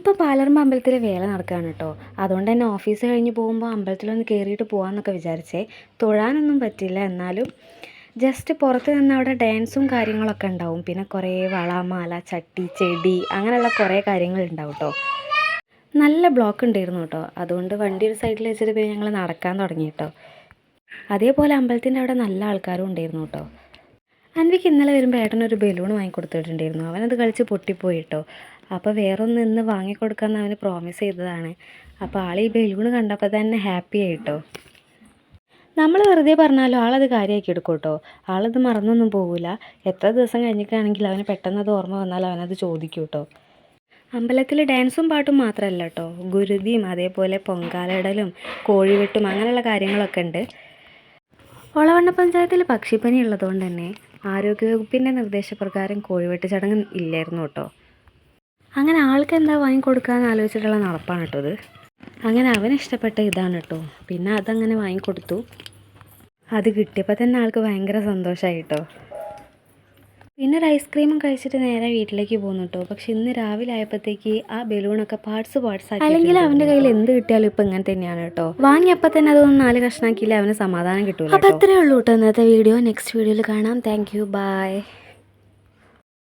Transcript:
ഇപ്പോൾ പാലർമ്പ് അമ്പലത്തിൽ വേല നടക്കുകയാണ് കേട്ടോ. അതുകൊണ്ട് തന്നെ ഓഫീസ് കഴിഞ്ഞ് പോകുമ്പോൾ അമ്പലത്തിലൊന്ന് കയറിയിട്ട് പോകാമെന്നൊക്കെ വിചാരിച്ചേ. തൊഴാനൊന്നും പറ്റില്ല, എന്നാലും ജസ്റ്റ് പുറത്ത് നിന്ന് അവിടെ ഡാൻസും കാര്യങ്ങളൊക്കെ ഉണ്ടാവും. പിന്നെ കുറേ വള, മാല, ചട്ടി, ചെടി അങ്ങനെയുള്ള കുറേ കാര്യങ്ങളുണ്ടാവും കേട്ടോ. നല്ല ബ്ലോക്ക് ഉണ്ടായിരുന്നു കേട്ടോ. അതുകൊണ്ട് വണ്ടി ഒരു സൈഡിൽ വെച്ചിട്ട് പിന്നെ ഞങ്ങൾ നടക്കാൻ തുടങ്ങി കേട്ടോ. അതേപോലെ അമ്പലത്തിൻ്റെ അവിടെ നല്ല ആൾക്കാരും ഉണ്ടായിരുന്നു കേട്ടോ. അൻവിക്ക് ഇന്നലെ വരുമ്പോൾ ഏട്ടനൊരു ബലൂൺ വാങ്ങിക്കൊടുത്തിട്ടുണ്ടായിരുന്നു. അവനത് കളിച്ച് പൊട്ടിപ്പോയി കേട്ടോ. അപ്പോൾ വേറൊന്ന് ഇന്ന് വാങ്ങിക്കൊടുക്കാമെന്ന് അവന് പ്രോമിസ് ചെയ്തതാണ്. അപ്പോൾ ആൾ ഈ ബലൂൺ കണ്ടപ്പോൾ തന്നെ ഹാപ്പി ആയിട്ടോ. നമ്മൾ വെറുതെ പറഞ്ഞാലും ആളത് കാര്യമാക്കി എടുക്കും കേട്ടോ. ആളത് മറന്നൊന്നും പോകില്ല. എത്ര ദിവസം കഴിഞ്ഞിട്ടാണെങ്കിൽ അവന് പെട്ടെന്നത് ഓർമ്മ വന്നാൽ അവനത് ചോദിക്കും കേട്ടോ. അമ്പലത്തിൽ ഡാൻസും പാട്ടും മാത്രമല്ല കേട്ടോ, ഗുരുതിയും അതേപോലെ പൊങ്കാലയിടലും കോഴിവെട്ടും അങ്ങനെയുള്ള കാര്യങ്ങളൊക്കെ ഉണ്ട്. ഒളവണ്ണ പഞ്ചായത്തിൽ പക്ഷിപ്പനി ഉള്ളതുകൊണ്ട് തന്നെ ആരോഗ്യവകുപ്പിൻ്റെ നിർദ്ദേശപ്രകാരം കോഴിവെട്ട് ചടങ്ങ് ഇല്ലായിരുന്നു കേട്ടോ. അങ്ങനെ ആൾക്ക് എന്താ വാങ്ങിക്കൊടുക്കാമെന്ന് ആലോചിച്ചിട്ടുള്ള നടപ്പാണ് കേട്ടോ ഇത്. അങ്ങനെ അവന് ഇഷ്ടപ്പെട്ട ഇതാണ് കേട്ടോ. പിന്നെ അതങ്ങനെ വാങ്ങിക്കൊടുത്തു. അത് കിട്ടിയപ്പോൾ തന്നെ ആൾക്ക് ഭയങ്കര സന്തോഷമായി കേട്ടോ. പിന്നെ ഒരു ഐസ്ക്രീമും കഴിച്ചിട്ട് നേരെ വീട്ടിലേക്ക് പോകുന്നു കേട്ടോ. പക്ഷെ ഇന്ന് രാവിലെ ആയപ്പോഴത്തേക്ക് ആ ബലൂണൊക്കെ പാർട്സ് ആക്കി. അല്ലെങ്കിൽ അവൻ്റെ കയ്യിൽ എന്ത് കിട്ടിയാലും ഇപ്പം ഇങ്ങനെ തന്നെയാണ് കേട്ടോ. വാങ്ങിയപ്പോൾ തന്നെ അതൊന്നും 4 കഷ്ണാക്കിയില്ല അവന് സമാധാനം കിട്ടൂല. അപ്പോൾ അത്രേ ഉള്ളൂ കേട്ടോ ഇന്നത്തെ വീഡിയോ. നെക്സ്റ്റ് വീഡിയോയിൽ കാണാം. Thank you, by.